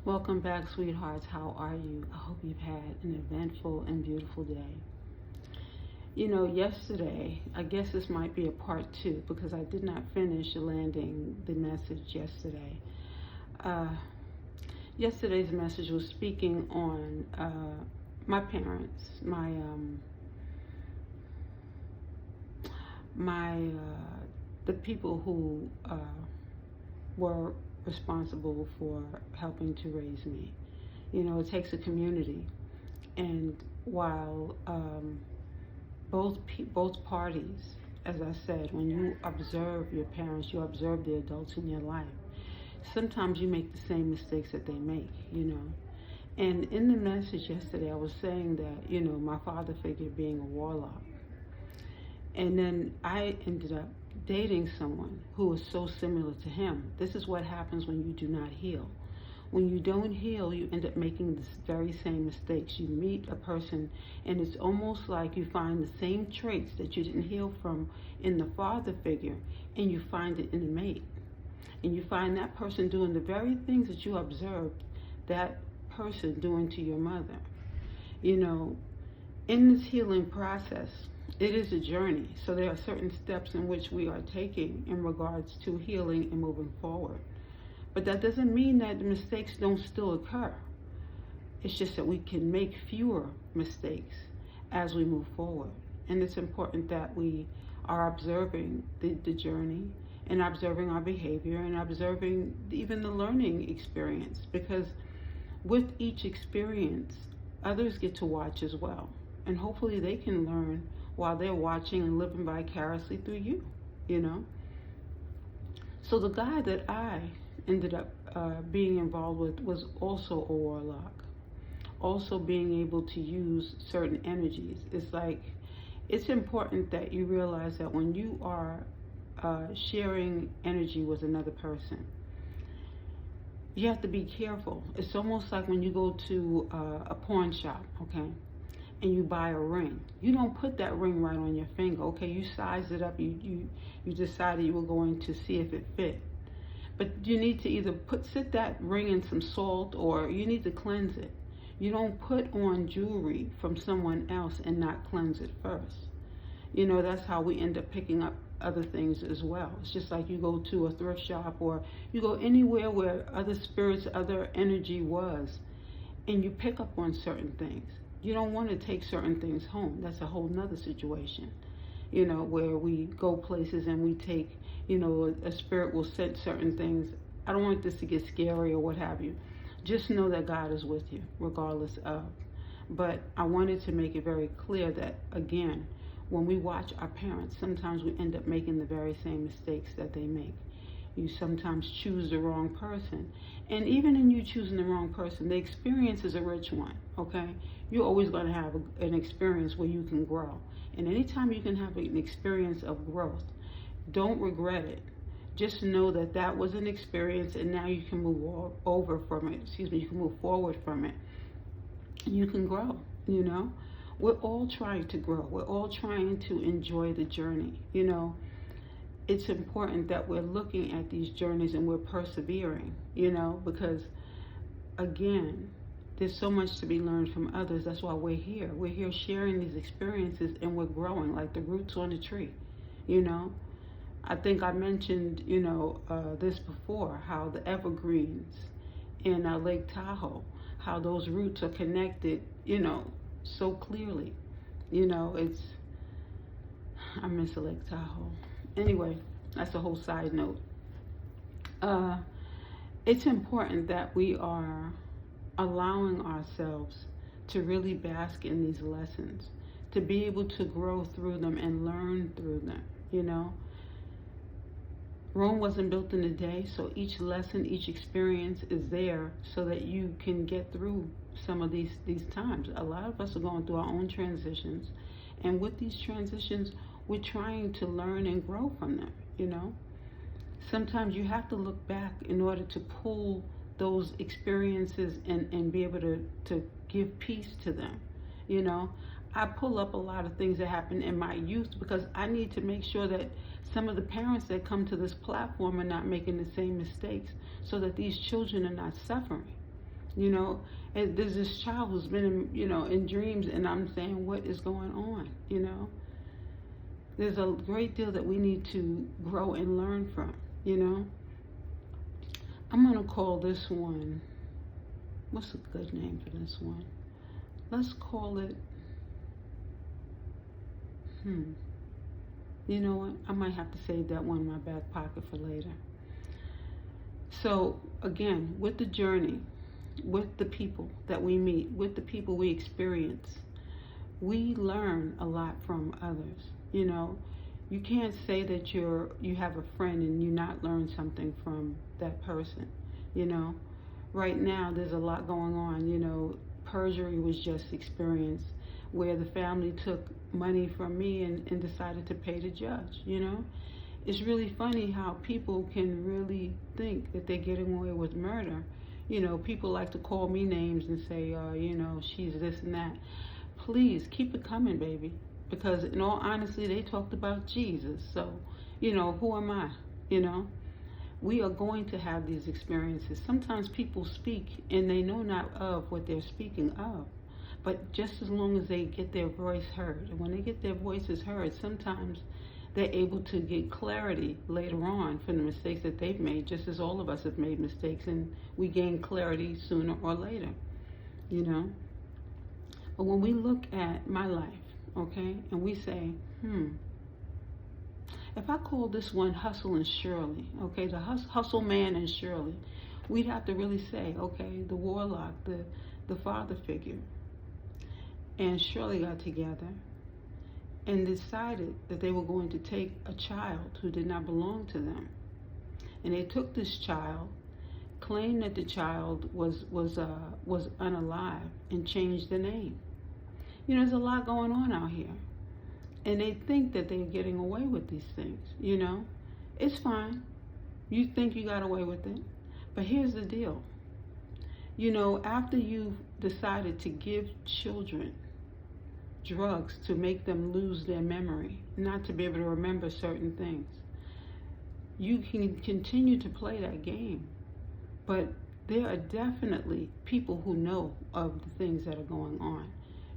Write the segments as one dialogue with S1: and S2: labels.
S1: Welcome back, sweethearts. How are you? I hope you've had an eventful and beautiful day. Yesterday, I guess this might be a part two because I did not finish landing the message yesterday. Uh, Yesterday's message was speaking on my parents, the people who were responsible for helping to raise me. It takes a community, and while both parties, as I said, when you observe your parents, you observe the adults in your life. Sometimes you make the same mistakes that they make. And in the message yesterday, I was saying that my father figure being a warlock, and then I ended up dating someone who was so similar to him. This is what happens when you do not heal. When you don't heal, you end up making the very same mistakes. You meet a person, and it's almost like you find the same traits that you didn't heal from in the father figure, and you find it in the mate. And you find that person doing the very things that you observed that person doing to your mother. In this healing process, it is a journey. So there are certain steps in which we are taking in regards to healing and moving forward. But that doesn't mean that the mistakes don't still occur. It's just that we can make fewer mistakes as we move forward. And it's important that we are observing the journey and observing our behavior and observing even the learning experience, because with each experience, others get to watch as well. And hopefully they can learn while they're watching and living vicariously through you. So the guy that I ended up being involved with was also a warlock, also being able to use certain energies. It's important that you realize that when you are sharing energy with another person, you have to be careful. It's almost like when you go to a pawn shop, okay, and you buy a ring. You don't put that ring right on your finger, okay? You size it up. You decided you were going to see if it fit. But you need to either sit that ring in some salt, or you need to cleanse it. You don't put on jewelry from someone else and not cleanse it first. That's how we end up picking up other things as well. It's just like you go to a thrift shop, or you go anywhere where other spirits, other energy was, and you pick up on certain things. You don't want to take certain things home. That's a whole nother situation, where we go places and we take, a spirit will set certain things. I don't want this to get scary or what have you. Just know that God is with you, regardless of. But I wanted to make it very clear that, again, when we watch our parents, sometimes we end up making the very same mistakes that they make. You sometimes choose the wrong person. And even in you choosing the wrong person, the experience is a rich one, okay? You're always going to have an experience where you can grow. And anytime you can have an experience of growth, don't regret it. Just know that that was an experience, and now you can move over from it. You can move forward from it. You can grow, We're all trying to grow. We're all trying to enjoy the journey, It's important that we're looking at these journeys and we're persevering, because, again, there's so much to be learned from others. That's why we're here. We're here sharing these experiences, and we're growing like the roots on a tree, I think I mentioned, this before, how the evergreens in Lake Tahoe, how those roots are connected, so clearly. I miss Lake Tahoe. Anyway, that's a whole side note. It's important that we are allowing ourselves to really bask in these lessons, to be able to grow through them and learn through them, Rome wasn't built in a day, so each lesson, each experience is there so that you can get through some of these times. A lot of us are going through our own transitions, and with these transitions, we're trying to learn and grow from them, Sometimes you have to look back in order to pull those experiences and be able to give peace to them, I pull up a lot of things that happened in my youth because I need to make sure that some of the parents that come to this platform are not making the same mistakes so that these children are not suffering. You know, and there's this child who's been in, in dreams, and I'm saying, what is going on? There's a great deal that we need to grow and learn from. I'm gonna call this one, what's a good name for this one? Let's call it, you know what? I might have to save that one in my back pocket for later. So again, with the journey, with the people that we meet, with the people we experience, we learn a lot from others. You can't say that you have a friend and you not learn something from that person. Right now there's a lot going on. Perjury was just experienced, where the family took money from me and decided to pay the judge. It's really funny how people can really think that they're getting away with murder. People like to call me names and say, she's this and that. Please keep it coming, baby. Because in all honesty, they talked about Jesus. So, who am I? We are going to have these experiences. Sometimes people speak and they know not of what they're speaking of. But just as long as they get their voice heard, and when they get their voices heard, sometimes they're able to get clarity later on from the mistakes that they've made, just as all of us have made mistakes, and we gain clarity sooner or later. But when we look at my life, okay, and we say, if I call this one Hustle and Shirley, okay, the hustle man and Shirley, we'd have to really say, okay, the warlock, the father figure, and Shirley got together and decided that they were going to take a child who did not belong to them. And they took this child, claimed that the child was unalive, and changed the name. There's a lot going on out here. And they think that they're getting away with these things, It's fine. You think you got away with it. But here's the deal. After you've decided to give children drugs to make them lose their memory, not to be able to remember certain things, you can continue to play that game. But there are definitely people who know of the things that are going on.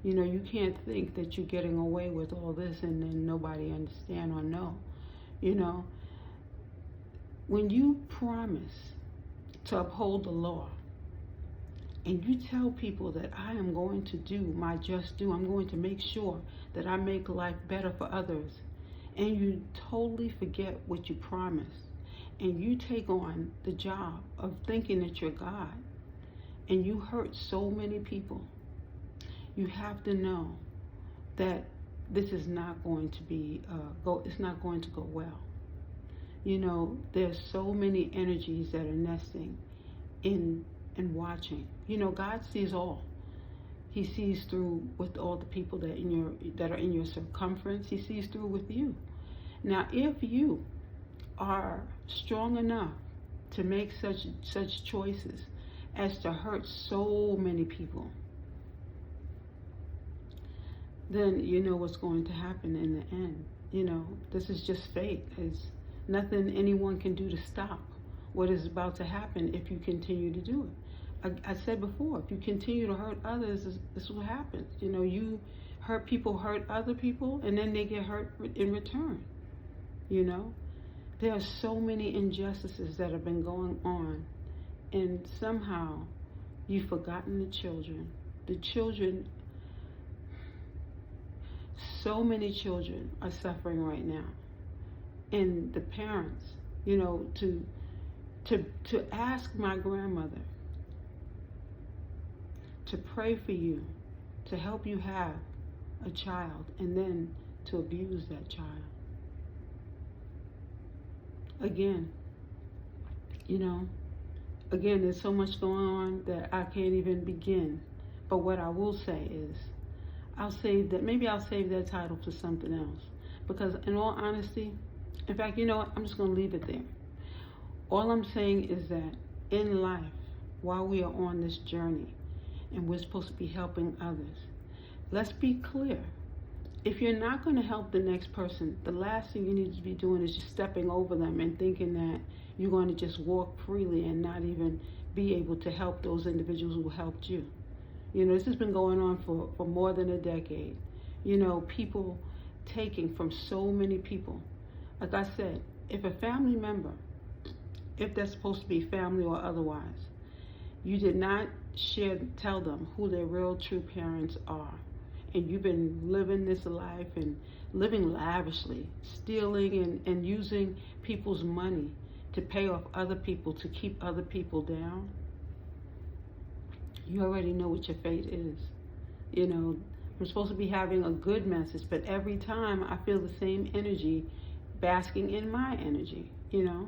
S1: You can't think that you're getting away with all this and then nobody understand or know. When you promise to uphold the law and you tell people that I am going to do my just due, I'm going to make sure that I make life better for others, and you totally forget what you promised, and you take on the job of thinking that you're God, and you hurt so many people, you have to know that this is not going to be it's not going to go well. There's so many energies that are nesting in and watching. God sees all. He sees through with all the people that are in your circumference. He sees through with you. Now, if you are strong enough to make such choices as to hurt so many people, then you know what's going to happen in the end. This is just fate. It's nothing anyone can do to stop what is about to happen if you continue to do it. I said before, if you continue to hurt others, this is what happens. You hurt people, hurt other people, and then they get hurt in return. There are so many injustices that have been going on, and somehow you've forgotten the children. The children, so many children are suffering right now. And the parents, to ask my grandmother to pray for you, to help you have a child, and then to abuse that child. Again, there's so much going on that I can't even begin. But what I will say is, I'll save that title for something else. Because in all honesty, in fact, I'm just going to leave it there. All I'm saying is that in life, while we are on this journey, and we're supposed to be helping others, let's be clear. If you're not going to help the next person, the last thing you need to be doing is just stepping over them and thinking that you're going to just walk freely and not even be able to help those individuals who helped you. You know, this has been going on for more than a decade. You know, people taking from so many people. Like I said, if a family member, if they're supposed to be family or otherwise, you did not tell them who their real true parents are, and you've been living this life and living lavishly, stealing and using people's money to pay off other people, to keep other people down, you already know what your fate is. You know, I'm supposed to be having a good message, but every time I feel the same energy basking in my energy, you know?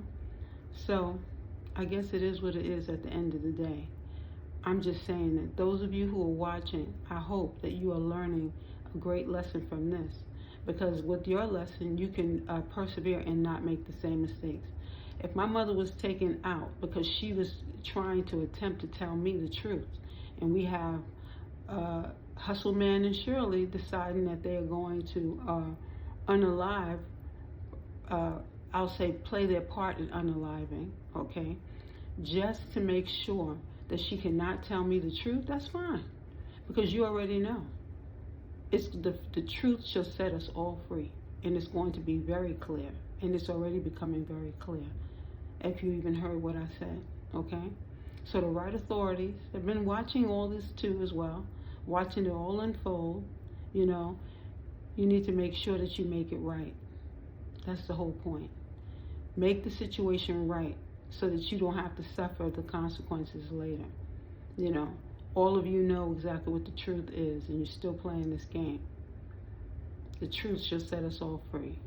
S1: So I guess it is what it is at the end of the day. I'm just saying that those of you who are watching, I hope that you are learning a great lesson from this, because with your lesson, you can persevere and not make the same mistakes. If my mother was taken out because she was trying to attempt to tell me the truth, and we have Hustle Man and Shirley deciding that they are going to unalive, I'll say play their part in unaliving, okay, just to make sure that she cannot tell me the truth, that's fine, because you already know. It's the truth shall set us all free, and it's going to be very clear, and it's already becoming very clear, if you even heard what I said, okay? So the right authorities have been watching all this too as well, watching it all unfold. You know, you need to make sure that you make it right. That's the whole point. Make the situation right so that you don't have to suffer the consequences later. You know, all of you know exactly what the truth is, and you're still playing this game. The truth shall set us all free.